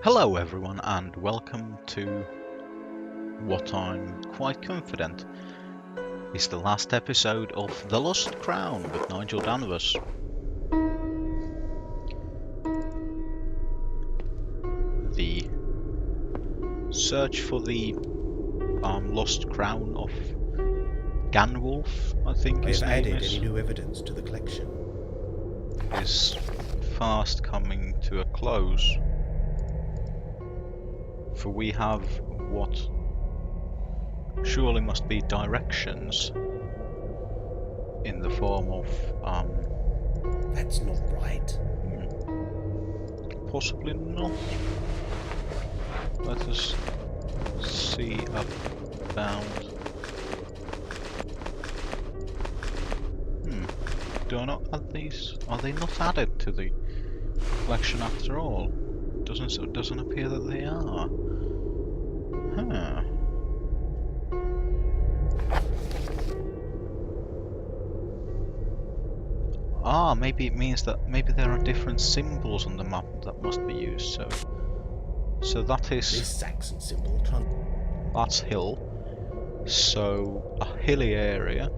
Hello everyone and welcome to what I'm quite confident is the last episode of The Lost Crown with Nigel Danvers. The search for the lost crown of Ganwulf, I think his name added is, any new evidence to the collection. is fast coming to a close. For we have what surely must be directions in the form of That's not right. possibly not. Let us see about. Do I not add these? Are they not added to the collection after all? Doesn't appear that they are. Huh. Ah, maybe it means that maybe there are different symbols on the map that must be used. So that is. This Saxon symbol That's hill. So a hilly area,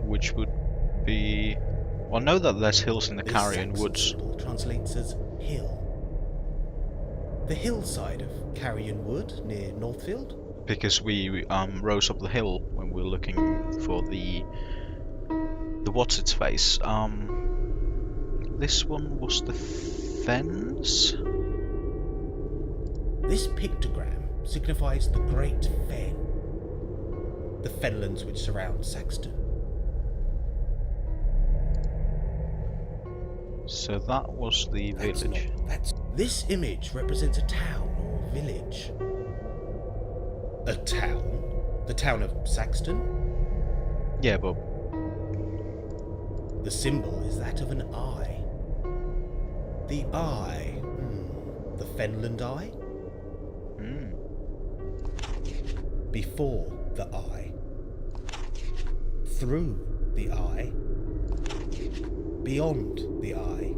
which would be. Well, I know that there's hills in the Carrion Woods. Symbol translates as hill. The hillside of Carrion Wood near Northfield? Because we rose up the hill when we were looking for the what's its face. This one was the Fens. This pictogram signifies the Great Fen, the fenlands which surround Saxton. So that was the village. This image represents a town or village. A town? The town of Saxton? Yeah, but The symbol is that of an eye. The eye. The Fenland eye? Before the eye. Through the eye. Beyond the eye.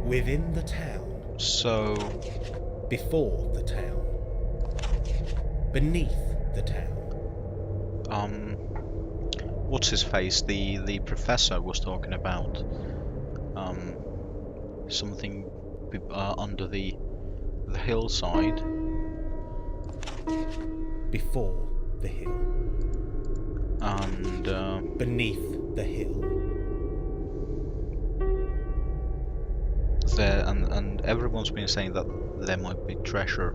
Within the town. So Before the town. Beneath the town. what's his face? The professor was talking about something under the hillside. Before the hill. And Beneath the hill. there and everyone's been saying that there might be treasure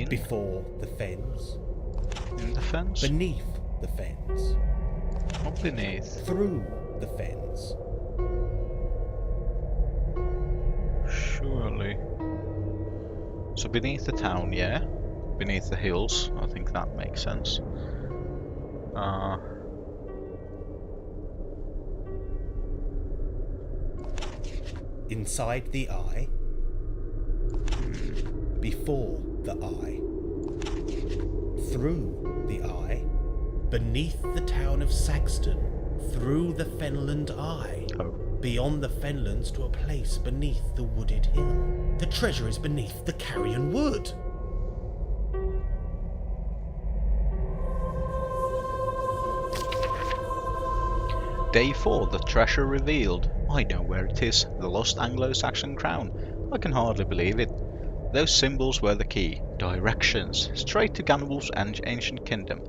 Before the fens. in the fence. Beneath the fens. Not beneath. Through the fens. Surely. So beneath the town, yeah. Beneath the hills. I think that makes sense. Inside the eye. Before the eye. Through the eye. Beneath the town of Saxton. Through the Fenland eye. Oh. Beyond the Fenlands to a place beneath the wooded hill. The treasure is beneath the Carrion Wood. Day 4, the treasure revealed. I know where it is, the lost Anglo-Saxon crown. I can hardly believe it. Those symbols were the key. Directions, straight to Ganwulf's ancient kingdom.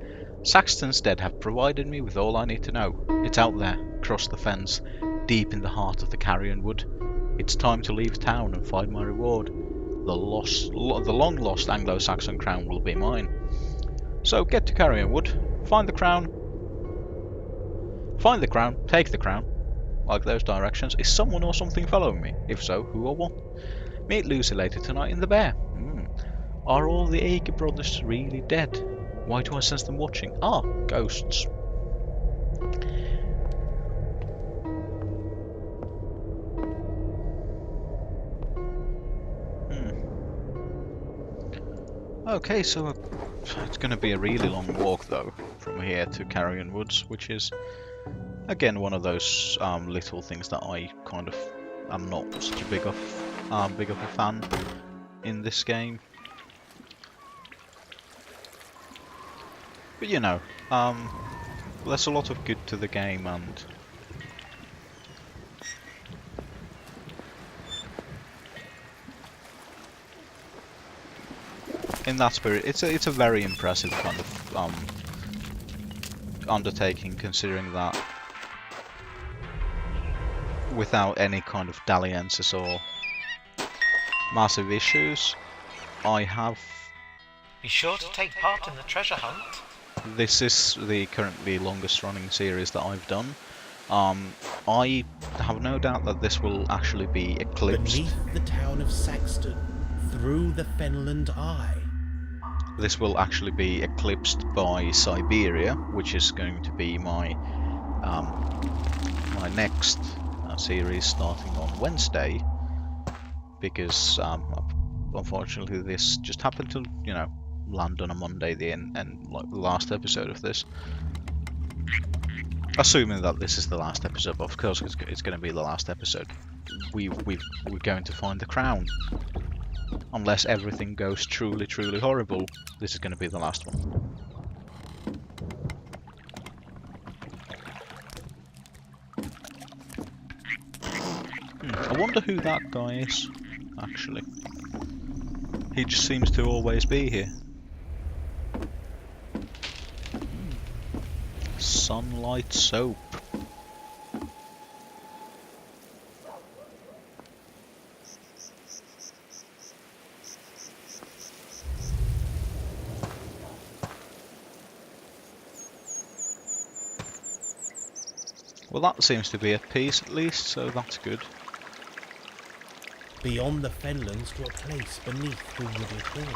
Saxton's dead have provided me with all I need to know. It's out there, across the fens, deep in the heart of the Carrion Wood. It's time to leave town and find my reward. The long-lost Anglo-Saxon crown will be mine. So get to Carrion Wood, find the crown, take the crown. Like those directions. Is someone or something following me? If so, who or what? Meet Lucy later tonight in the Bear. Are all the Ager brothers really dead? Why do I sense them watching? Ah, ghosts. Okay, so it's going to be a really long walk though from here to Carrion Woods, which is again one of those little things that I kind of am not such a big of a fan in this game. But you know, there's a lot of good to the game, and in that spirit, it's a very impressive kind of undertaking, considering that without any kind of dalliances or massive issues, I have. Be sure to take part in the treasure hunt. This is the currently longest running series that I've done. I have no doubt that this will actually be eclipsed. Beneath the town of Saxton, through the Fenland Eye. This will actually be eclipsed by Siberia, which is going to be my my next series starting on Wednesday, because unfortunately this just happened to, you know, land on a Monday, and like the last episode of this. Assuming that this is the last episode, but of course it's going to be the last episode. We're going to find the crown. Unless everything goes truly horrible, this is going to be the last one. I wonder who that guy is, actually. He just seems to always be here. Sunlight soap. Well, that seems to be at peace at least, so that's good. Beyond the Fenlands to a place beneath the wooded hill.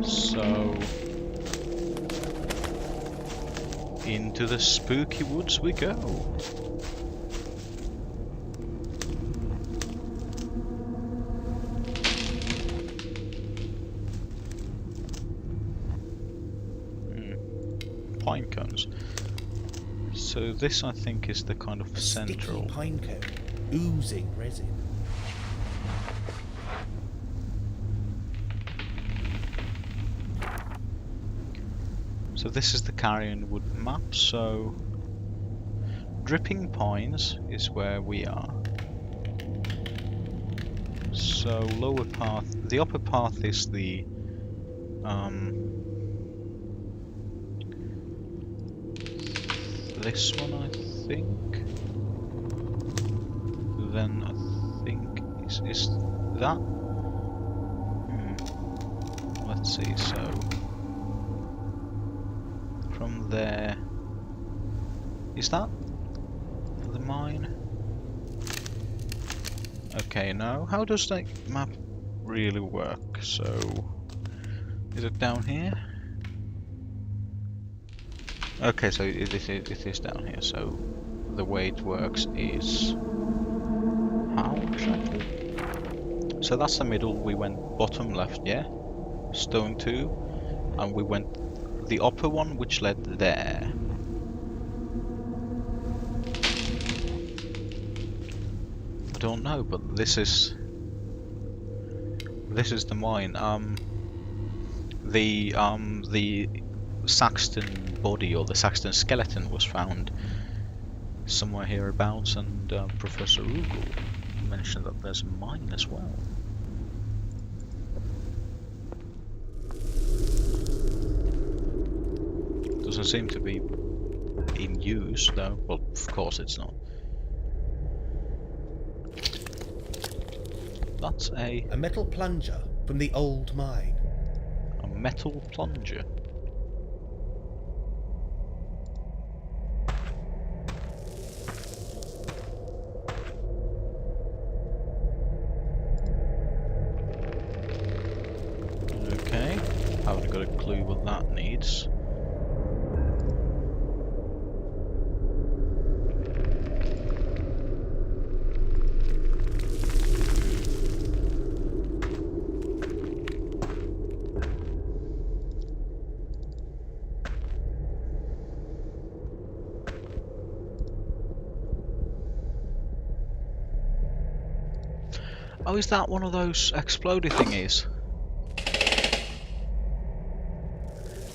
So, into the spooky woods we go. Pine cones. So this, I think, is the kind of central Sticky pine cone, oozing resin. So this is the Carrion Wood map. So Dripping Pines is where we are. So lower path, the upper path is the this one, I think. Then I think is that. Let's see. So from there, is that the mine? Okay, now how does that map really work? So is it down here? Okay, so it is down here. So the way it works is how exactly? So that's the middle. We went bottom left, yeah. Stone 2, and we went the upper one, which led there. I don't know, but this is the mine. The Saxton body, or the Saxton skeleton, was found somewhere hereabouts, and Professor Ugel mentioned that there's a mine as well. Doesn't seem to be in use though. Well, of course it's not. That's a metal plunger from the old mine. A metal plunger. Okay, haven't got a clue what that needs. Oh, is that one of those explodey thingies?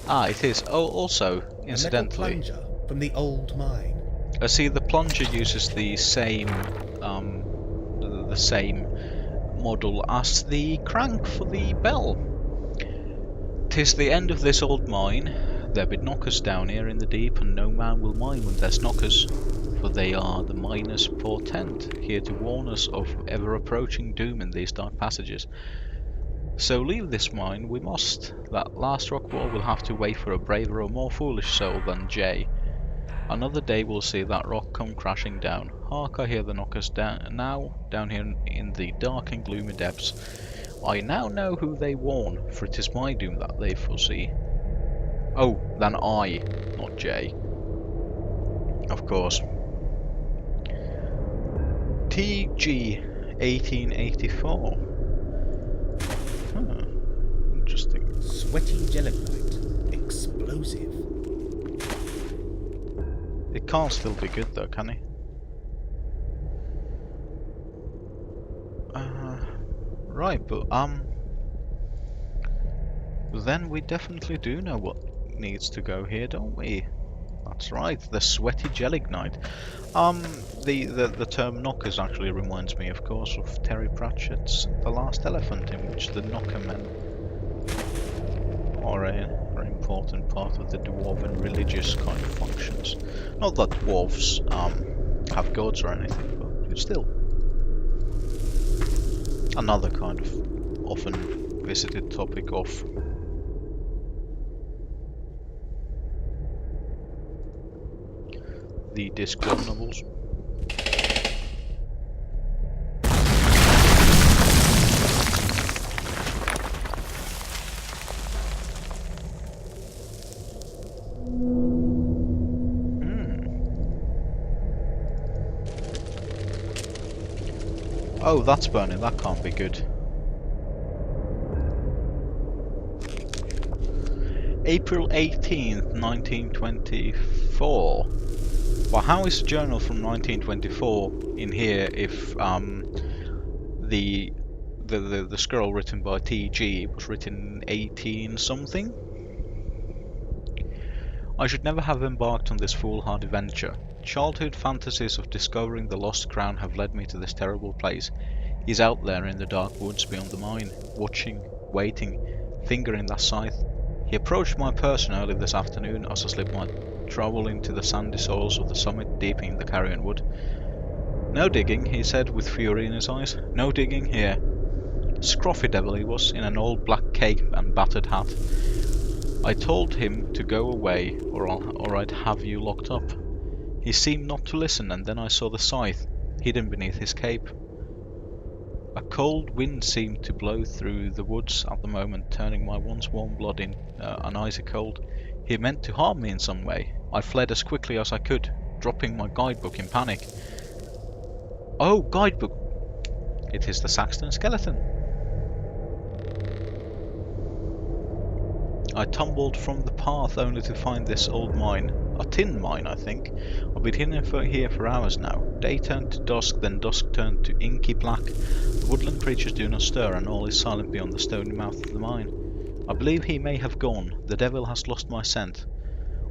Ah, it is. Oh, also, A metal incidentally, plunger from the old mine. I see the plunger uses the same, the same model as the crank for the bell. 'Tis the end of this old mine. There be knockers down here in the deep, and no man will mine when there's knockers, for they are the miner's portent, here to warn us of ever-approaching doom in these dark passages. So leave this mine we must. That last rock wall will have to wait for a braver or more foolish soul than Jay. Another day will see that rock come crashing down. Hark, I hear the knockers now, down here in the dark and gloomy depths. I now know who they warn, for it is my doom that they foresee. Oh, then I, not Jay. Of course. TG 1884. Huh. Interesting. Sweaty gelignite. Explosive. It can't still be good though, can it? Right, but then we definitely do know what needs to go here, don't we? That's right, the sweaty gelignite. The term knockers actually reminds me, of course, of Terry Pratchett's The Last Elephant, in which the knocker men are a very important part of the dwarven religious kind of functions. Not that dwarves have gods or anything, but still. Another kind of often visited topic of the Discworld novels. Oh, that's burning. That can't be good. April 18th, 1924. Well, how is a journal from 1924 in here if the scroll written by T.G. was written 18 something? I should never have embarked on this foolhardy venture. Childhood fantasies of discovering the lost crown have led me to this terrible place. He's out there in the dark woods beyond the mine, watching, waiting, fingering that scythe. He approached my person early this afternoon as I slipped my trowel into the sandy soils of the summit deep in the carrion wood. No digging, he said with fury in his eyes. No digging here. Scruffy devil he was, in an old black cape and battered hat. I told him to go away, or I'd have you locked up. He seemed not to listen, and then I saw the scythe, hidden beneath his cape. A cold wind seemed to blow through the woods at the moment, turning my once warm blood in an icy cold. He meant to harm me in some way. I fled as quickly as I could, dropping my guidebook in panic. Oh, guidebook! It is the Saxton skeleton. I tumbled from the path only to find this old mine. A tin mine, I think. I've been hidden here for hours now. Day turned to dusk, then dusk turned to inky black. The woodland creatures do not stir, and all is silent beyond the stony mouth of the mine. I believe he may have gone. The devil has lost my scent.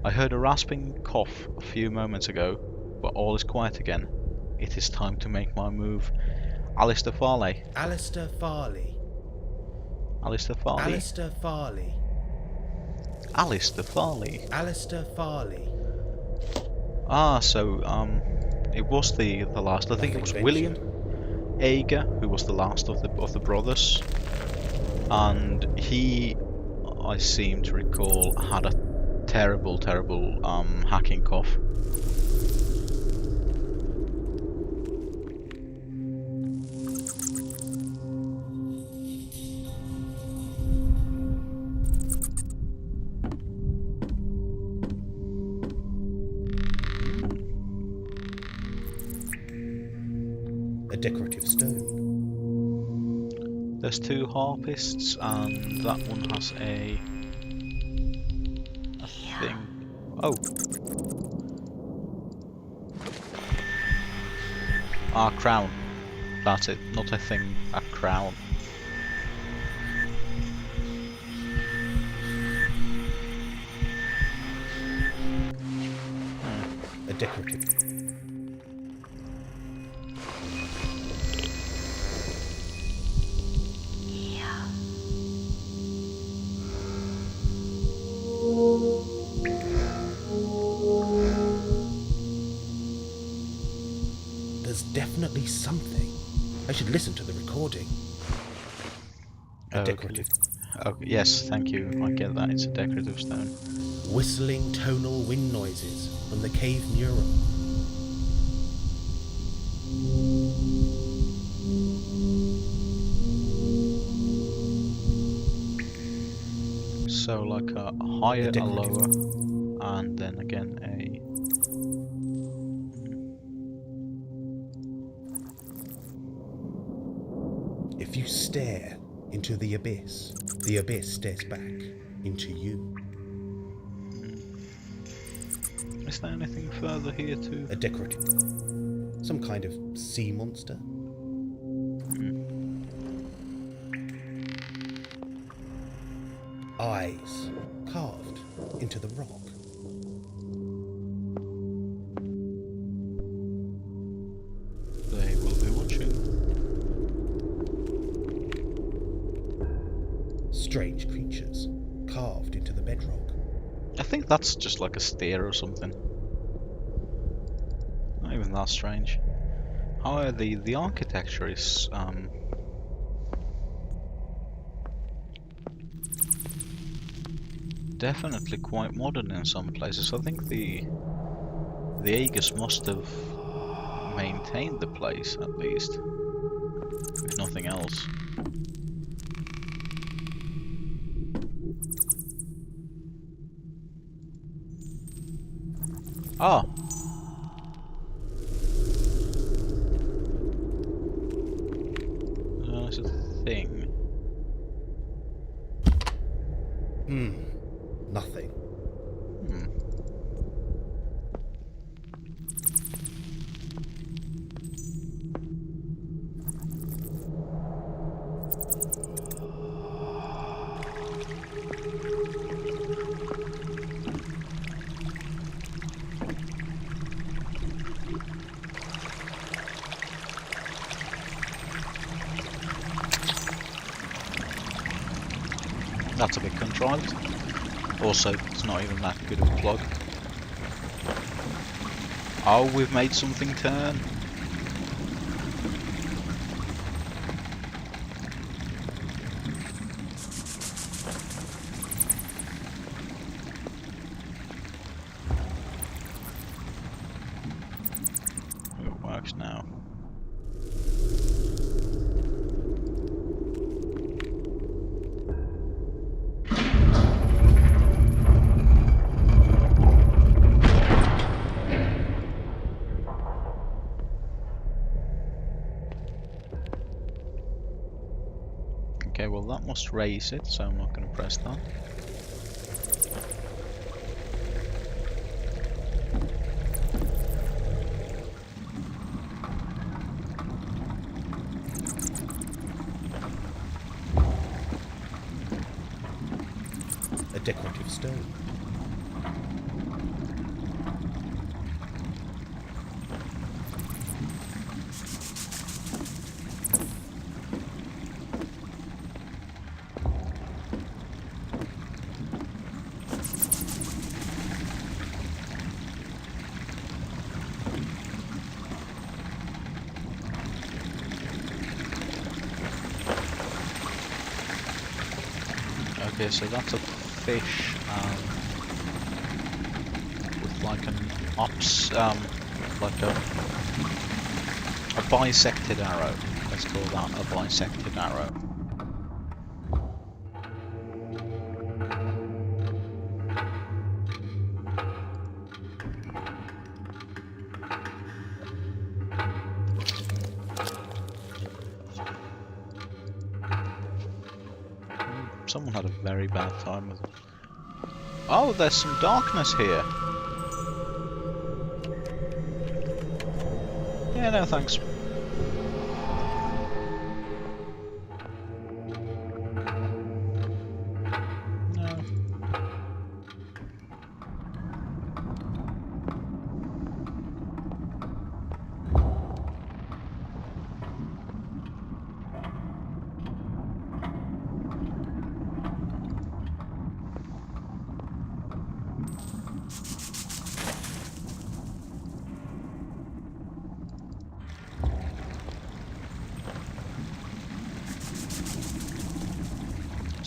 I heard a rasping cough a few moments ago, but all is quiet again. It is time to make my move. Alistair Farley. Alistair Farley. Alistair Farley. Alistair Farley. Alistair Farley. Alistair Farley. Ah, so it was the last. I think it was William Ager who was the last of the brothers, and he, I seem to recall, had a terrible hacking cough. A decorative stone. There's two harpists, and that one has a thing. Oh. Our crown. That's it, not a thing, a crown. A decorative. There's definitely something. I should listen to the recording. A decorative. Oh, yes, thank you. I get that. It's a decorative stone. Whistling tonal wind noises from the cave mural. So like a higher, a lower, and then again a... If you stare into the abyss stares back into you. Is there anything further here too? A decorative. Some kind of sea monster. Eyes carved into the rock. They will be watching. Strange creatures carved into the bedrock. I think that's just like a stair or something. Not even that strange. However, the architecture is definitely quite modern in some places. I think the Aegis must have maintained the place at least, if nothing else. Ah. There's a thing. Nothing. That's a bit contrived. Also, it's not even that good of a plug. Oh, we've made something turn. It works now. Okay, well that must raise it, so I'm not going to press that. A decorative stone. Okay, so that's a fish with like an like a bisected arrow. Let's call that a bisected arrow. Someone had a very bad time with it. Oh, there's some darkness here. Yeah, no thanks.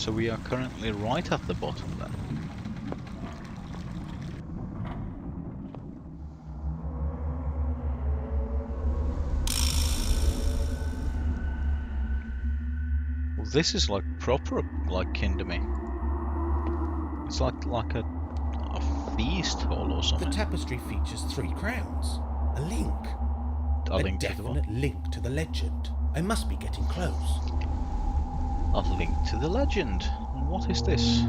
So we are currently right at the bottom then. Well, this is like proper like Kinderme. It's like a feast hall or The something. tapestry features 3 crowns. A link. A link to the what? definite link to the legend. I must be getting close. A link to the legend. And what is this?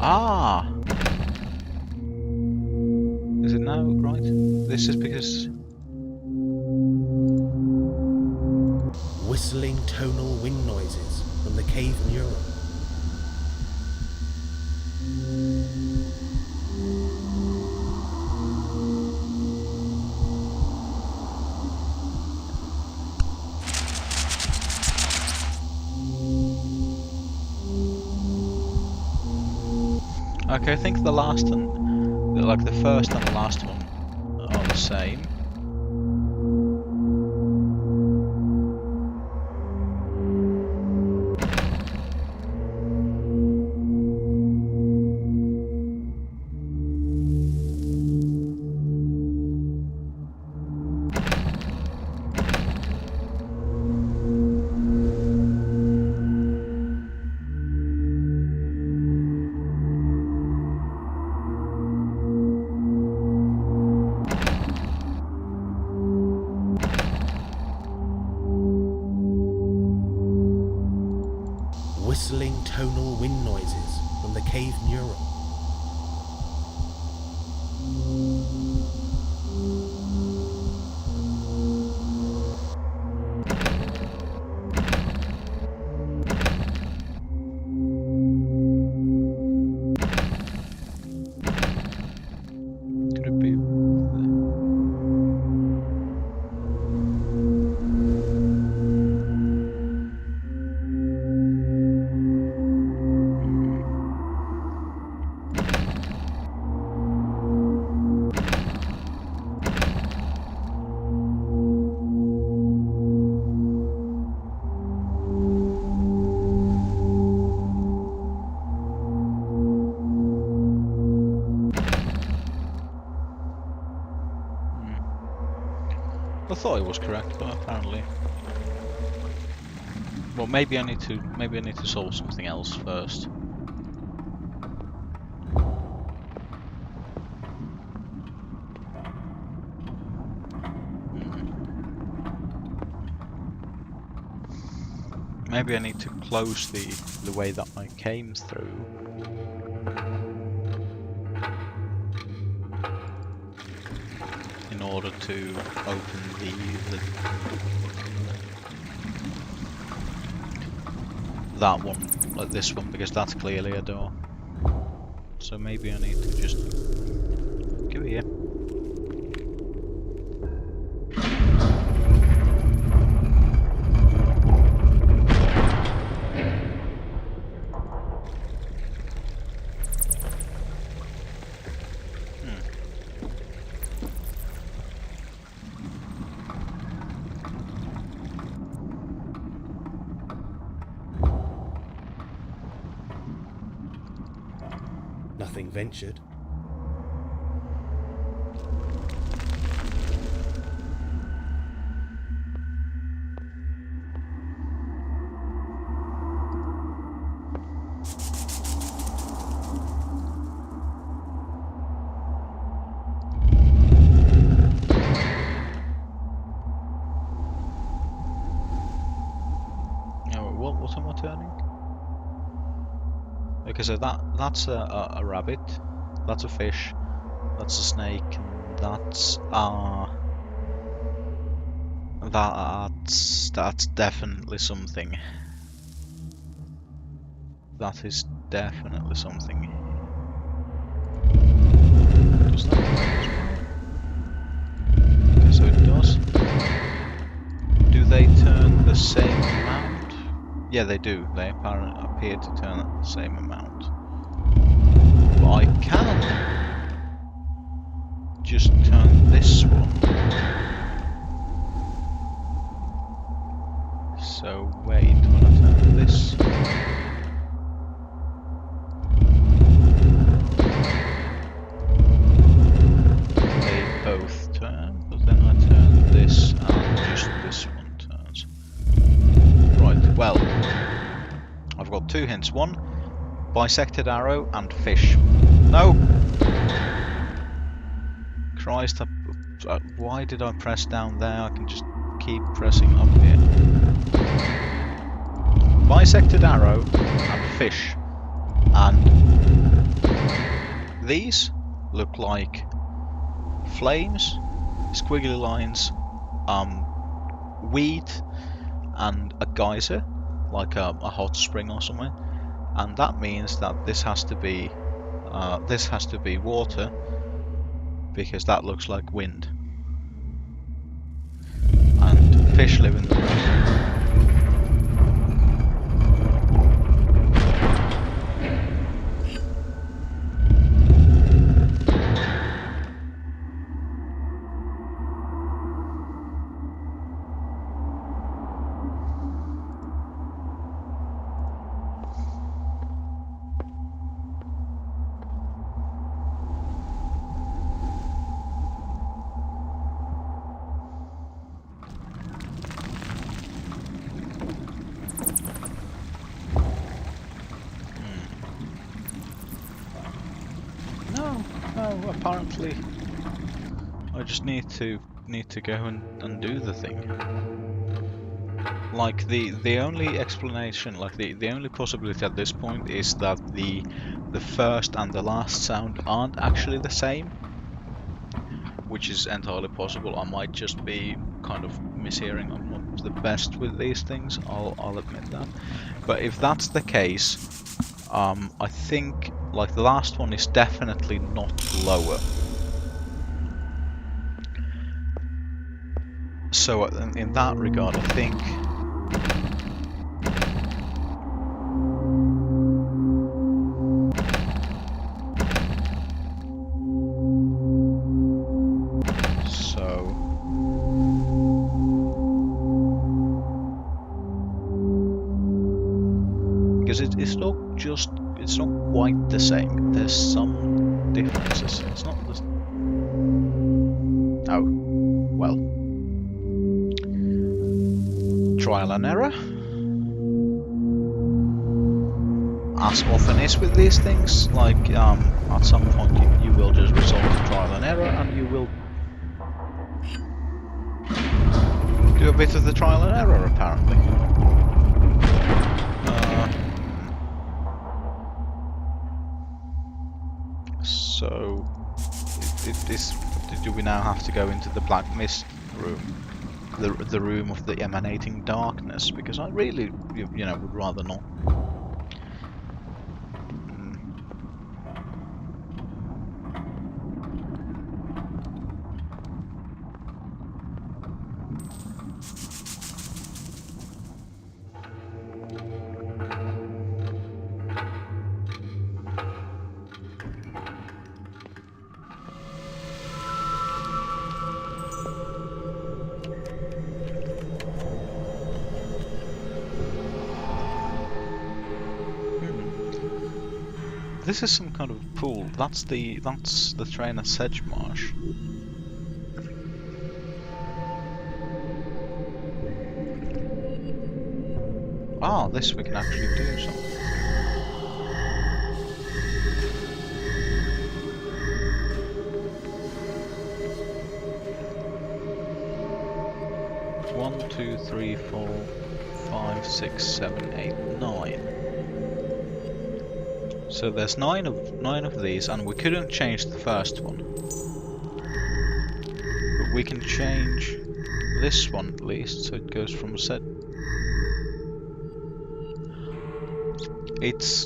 Ah! Is it now right? This is because... Whistling tonal wind noises from the cave neuron. Okay, I think the last and... like the first and the last one are the same. Whistling tonal wind noises from the cave neuron. Could it be... I thought it was correct, but apparently... Well, maybe I need to solve something else first. Maybe I need to close the way that I came through. In order to open that one, like this one, because that's clearly a door. So maybe I need to just go here. Nothing ventured. What am I turning? Okay, so that's a rabbit, that's a fish, that's a snake, and that's definitely something. That is definitely something. Does that? Okay, so it does. Do they turn the same amount? Yeah, they do. They appear to turn at the same amount. But I can just turn this one. So wait, when I turn this. They both turn, but then I turn this and just this one turns. Right, well, I've got 2 hints. One, bisected arrow and fish. No! Christ, why did I press down there? I can just keep pressing up here. Bisected arrow and fish. And these look like flames, squiggly lines, weed, and a geyser, like a hot spring or something. And that means that this has to be water, because that looks like wind. And fish live in the water. No, apparently I just need to go and do the thing. Like the only explanation, like the only possibility at this point is that the first and the last sound aren't actually the same, which is entirely possible. I might just be kind of mishearing. I'm not the best with these things, I'll admit that. But if that's the case, I think like the last one is definitely not lower. So in that regard, I think because it's not quite the same. There's some differences. It's not the... Oh, well. Trial and error. As often is with these things, like at some point you will just result in trial and error, and you will do a bit of the trial and error apparently. So, do we now have to go into the Black Mist room? The room of the emanating darkness? Because I really, you know, would rather not. This is some kind of pool. That's the train at Sedgemarsh. Ah, this we can actually do something. One, 2, 3, 4, 5, 6, 7, 8, 9. So there's nine of these, and we couldn't change the first one. But we can change this one at least, so it goes from set. It's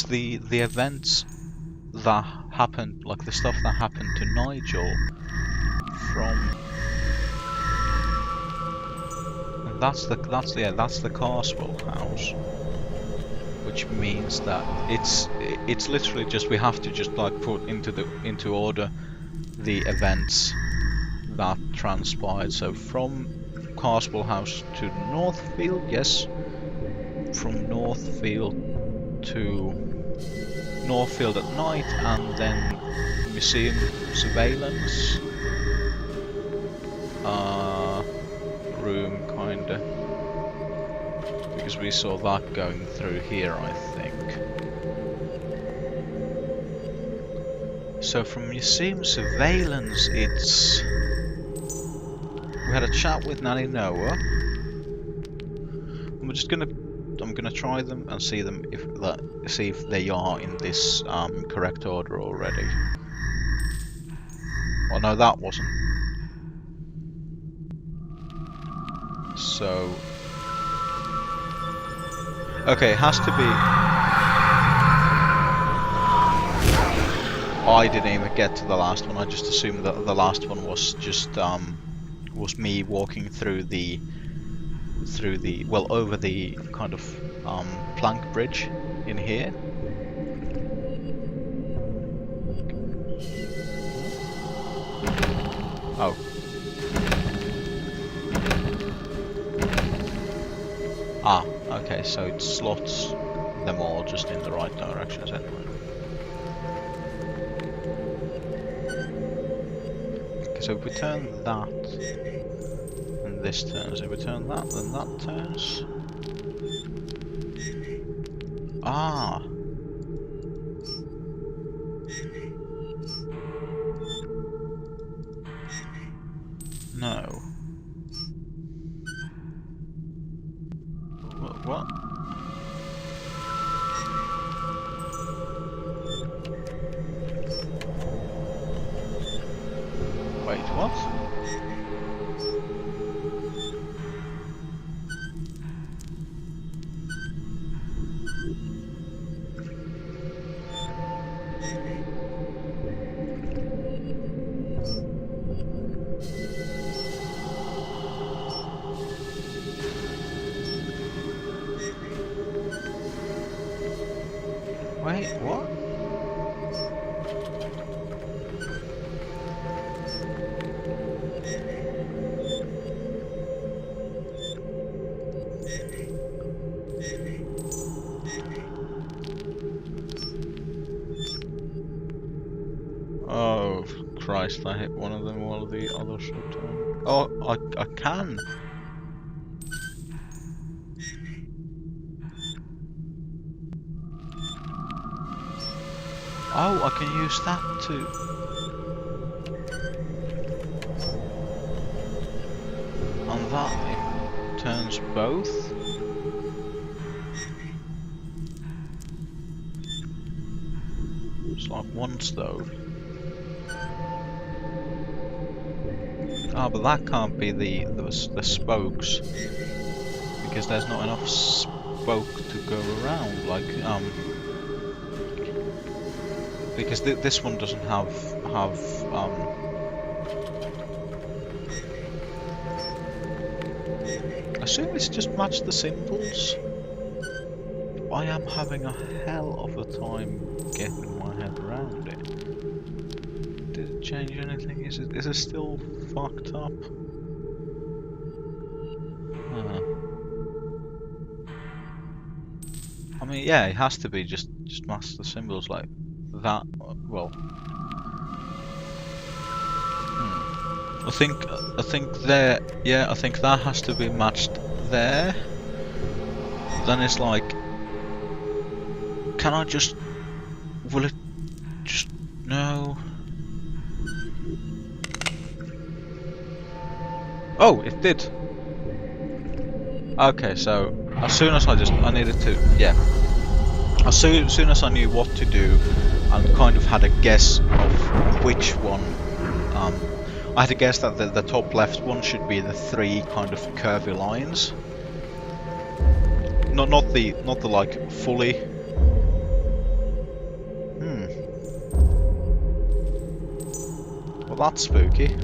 the events that happened, like the stuff that happened to Nigel from. And that's the Carswell house. Which means that it's literally just we have to just like put into order the events that transpired. So from Carswell House to Northfield, yes. From Northfield to Northfield at night, and then museum surveillance room, kinda, because we saw that going through here, I think. So from museum surveillance, it's we had a chat with Nanny Noah. I'm gonna try them and see if they are in this correct order already. Oh no, that wasn't. So okay, it has to be. I didn't even get to the last one. I just assumed that the last one was just was me walking through the over the kind of plank bridge in here. Oh. Ah, okay, so it slots them all just in the right directions anyway. Okay, so if we turn that, and this turns, if we turn that, then that turns. Ah! No. What? Wait, what? Wait, what? Oh, Christ, I hit one of them while the other should turn. Oh, I can! Oh, I can use that too. And that it turns both. It's like once though. Ah, but that can't be the spokes, because there's not enough spoke to go around. Like because this one doesn't have I assume it's just match the symbols. I am having a hell of a time getting my head around it. Did it change anything? Is it still fucked up? I mean, yeah, it has to be just match the symbols like that. Well, I think there. Yeah, I think that has to be matched there. Then it's like, can I just? Will it just no? Oh, it did. Okay, so as soon as I needed to, yeah. As soon as I knew what to do, and kind of had a guess of which one, I had to guess that the top left one should be the three kind of curvy lines. Not the like fully. Well, that's spooky.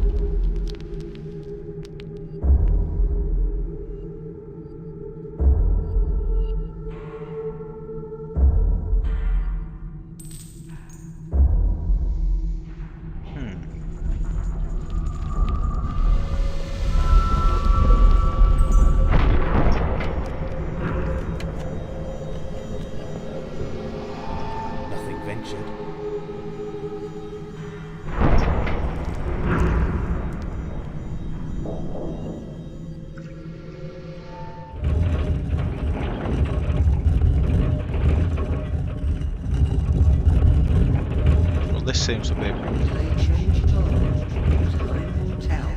seems a bit... They change not, time will tell.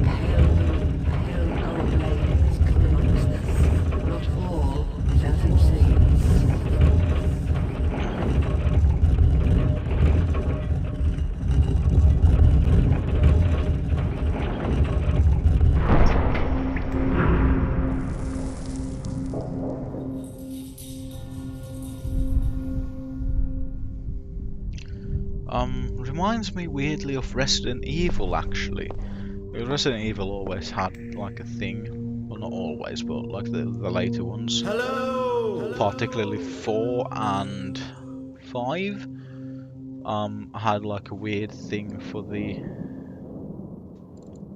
Pale gold ladies come amongst us, not all is as it seems. Reminds me weirdly of Resident Evil, actually. Resident Evil always had like a thing, well not always, but like the later ones. Hello! Particularly 4 and 5 had like a weird thing for the...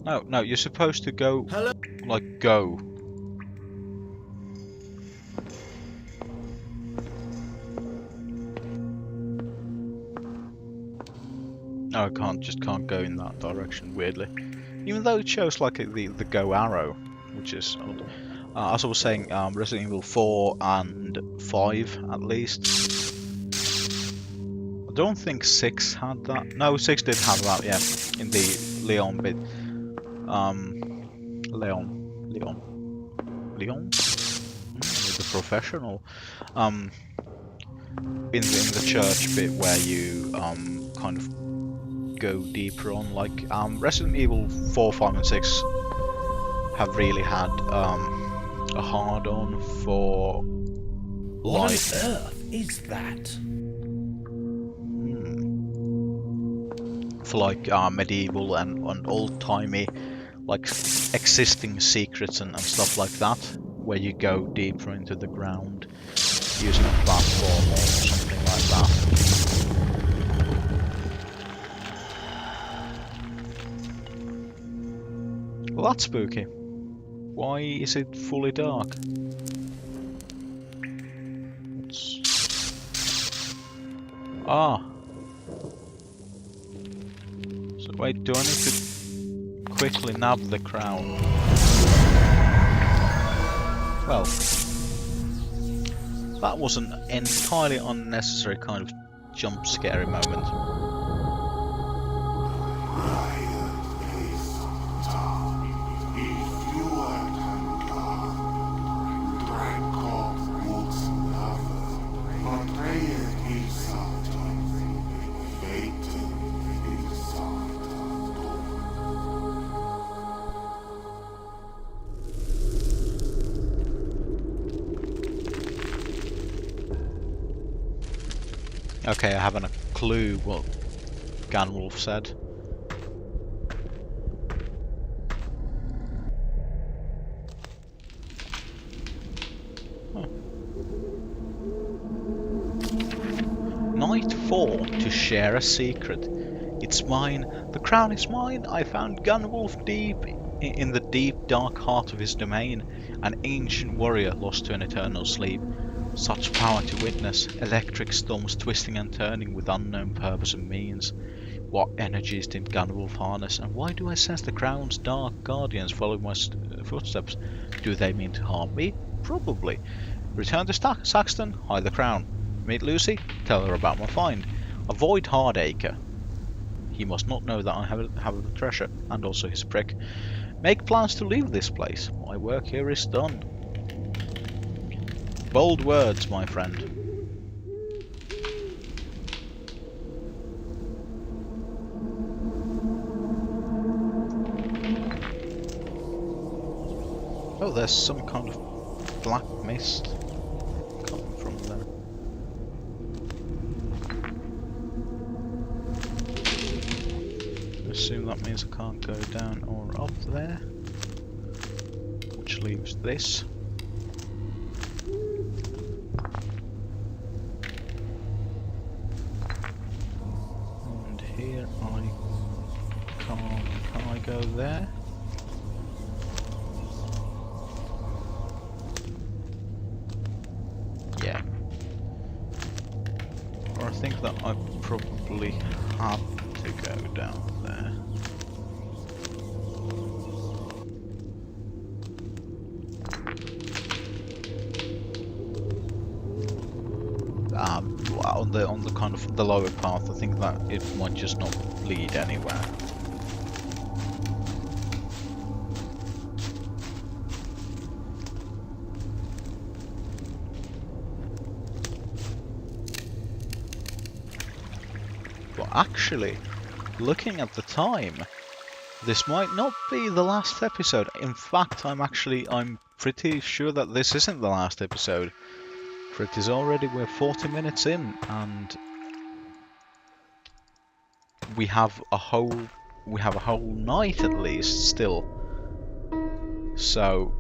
No, you're supposed to go... Hello? Like, go. No, I can't go in that direction, weirdly. Even though it shows like the go arrow, which is odd. As I was saying, Resident Evil 4 and 5 at least. I don't think 6 had that. No, 6 did have that, yeah. In the Leon bit. Leon? The professional. In the church bit where you kind of go deeper on, like Resident Evil 4, 5 and 6 have really had a hard on for What on earth is that? For like medieval and old-timey like existing secrets and stuff like that, where you go deeper into the ground using a platform or something like that. Well, that's spooky. Why is it fully dark? Ah. So wait, do I need to quickly nab the crown? Well, that was an entirely unnecessary kind of jump scary moment. Okay, I haven't a clue what Ganwulf said. Huh. Night 4, to share a secret. It's mine, the crown is mine. I found Ganwulf deep in the deep dark heart of his domain, an ancient warrior lost to an eternal sleep. Such power to witness, electric storms twisting and turning with unknown purpose and means. What energies did Ganwulf harness, and why do I sense the crown's dark guardians follow my footsteps? Do they mean to harm me? Probably. Return to Saxton, hide the crown. Meet Lucy, tell her about my find. Avoid Hardacre. He must not know that I have the treasure, and also his prick. Make plans to leave this place. My work here is done. Bold words, my friend. Oh, there's some kind of black mist coming from there. I assume that means I can't go down or up there, which leaves this. Here can I go there? Yeah. Or I think that I probably have to go down there. Well, the kind of the lower path, I think that it might just not lead anywhere. But actually, looking at the time, this might not be the last episode. In fact, I'm pretty sure that this isn't the last episode. For it is already, we're 40 minutes in, and we have a whole night at least still. So,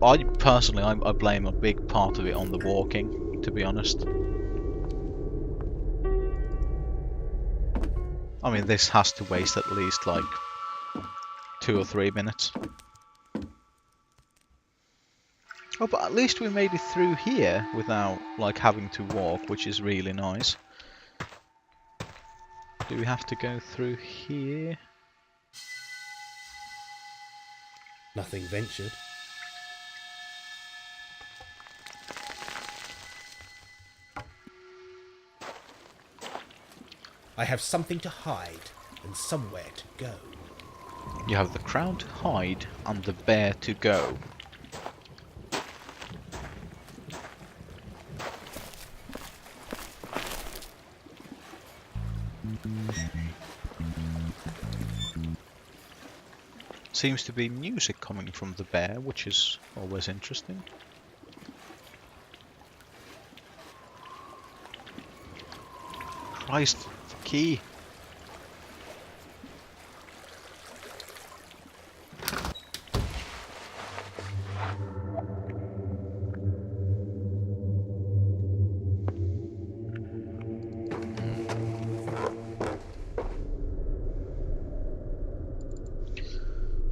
I personally, I blame a big part of it on the walking, to be honest. I mean, this has to waste at least like 2 or 3 minutes. Oh, but at least we made it through here without like having to walk, which is really nice. Do we have to go through here? Nothing ventured. I have something to hide and somewhere to go. You have the crown to hide and the bear to go. Seems to be music coming from the bear, which is always interesting. Christ, the key.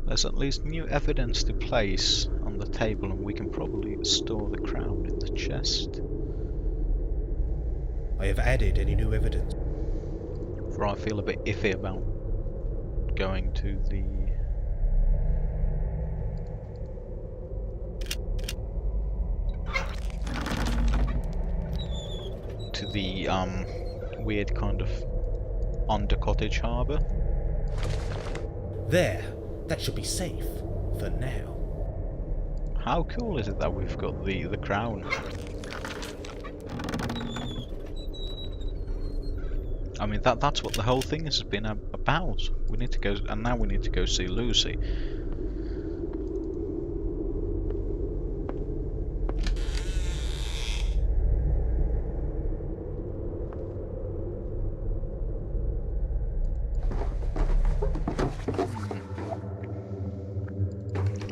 There's at least new evidence to place on the table, and we can probably store the crown in the chest. I have added any new evidence. For I feel a bit iffy about going to the weird kind of under cottage harbour. There, that should be safe for now. How cool is it that we've got the crown? I mean, that's what the whole thing has been about. We need to go, and now we need to go see Lucy.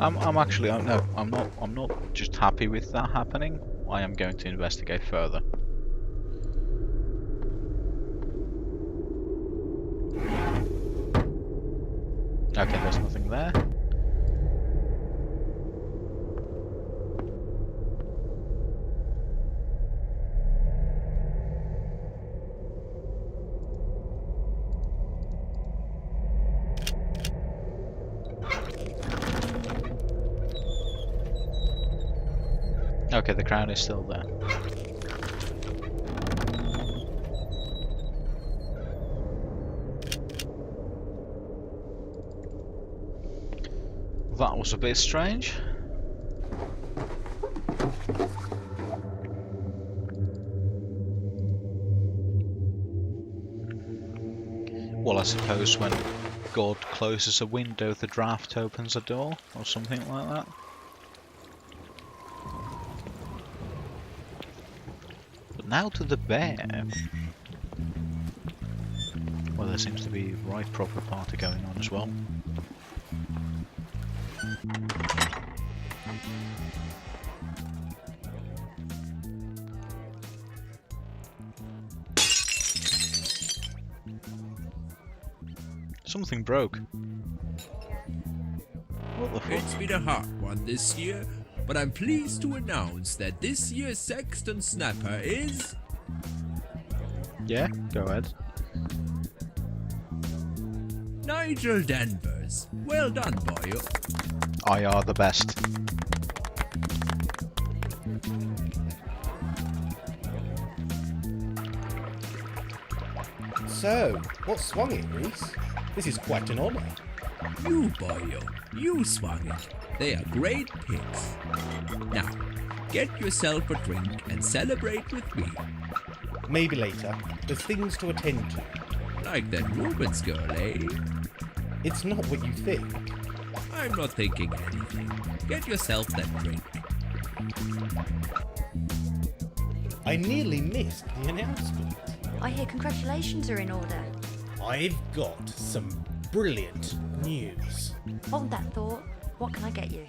I'm not just happy with that happening. I am going to investigate further. Okay, there's nothing there. Okay, the crown is still there. That was a bit strange. Well, I suppose when God closes a window, the draft opens a door, or something like that. But now to the bear. Well, there seems to be right proper party going on as well. Something broke. What the fuck? It's been a hard one this year, but I'm pleased to announce that this year's Sexton Snapper is... Yeah, go ahead. Nigel Danvers. Well done, boy. I are the best. So, what swung it, Reese? This is quite an honour. You, boyo, you swung it. They are great picks. Now, get yourself a drink and celebrate with me. Maybe later. There's things to attend to. Like that Rubens girl, eh? It's not what you think. I'm not thinking anything. Get yourself that drink. I nearly missed the announcement. I hear congratulations are in order. I've got some brilliant news. Hold that thought. What can I get you?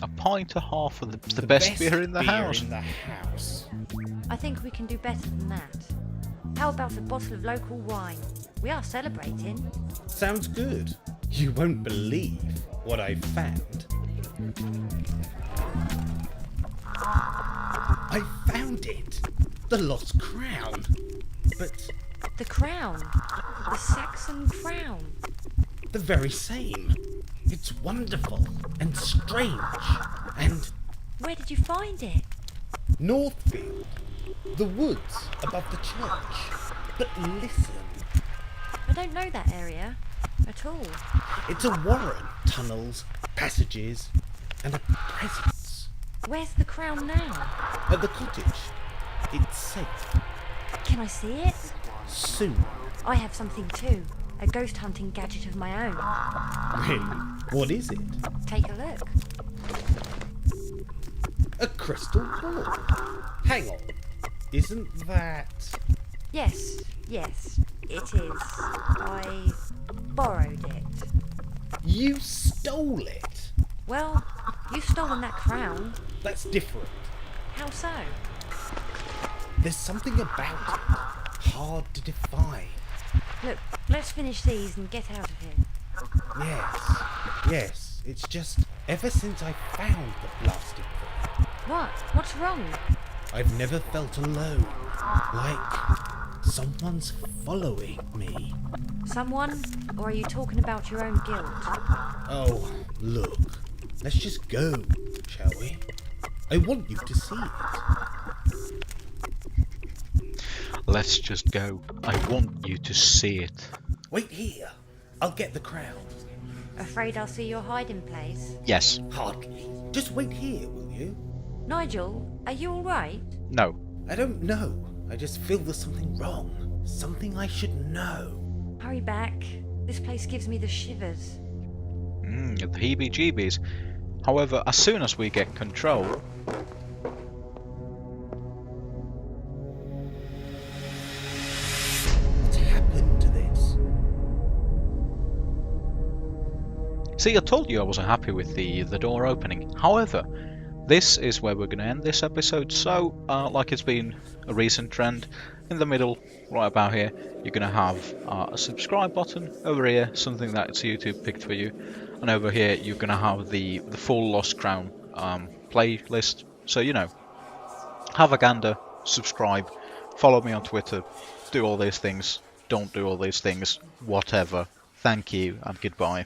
A pint and a half of the best beer in the house. I think we can do better than that. How about a bottle of local wine? We are celebrating. Sounds good. You won't believe what I found. I found it! The lost crown! But The crown. The Saxon crown. the very same. It's wonderful and strange and Where did you find it? Northfield. The woods above the church. But listen, I don't know that area at all. it's a warren. Tunnels, passages, and a presence. Where's the crown now? At the cottage. It's safe. Can I see it? Soon. I have something too. A ghost hunting gadget of my own. Really? What is it? Take a look. A crystal ball. Hang on. Isn't that... Yes, it is. I borrowed it. You stole it? Well, you've stolen that crown. That's different. How so? There's something about it. Hard to define. Look, let's finish these and get out of here. Yes. It's just ever since I found the blasted thing, What? What's wrong? I've never felt alone. Like someone's following me. Someone? Or are you talking about your own guilt? Oh, look. Let's just go, shall we? I want you to see it. Let's just go. I want you to see it. Wait here. I'll get the crown. Afraid I'll see your hiding place? Yes. Hardly. Just wait here, will you? Nigel, are you alright? No. I don't know. I just feel there's something wrong. Something I should know. Hurry back. This place gives me the shivers. The heebie-jeebies. However, as soon as we get control... What's happened to this? See, I told you I wasn't happy with the door opening. However, this is where we're going to end this episode. So, like it's been a recent trend, in the middle, right about here, you're going to have a subscribe button. Over here, something that's YouTube picked for you. And over here, you're going to have the full Lost Crown playlist. So, you know, have a gander, subscribe, follow me on Twitter, do all these things, don't do all these things, whatever. Thank you and goodbye.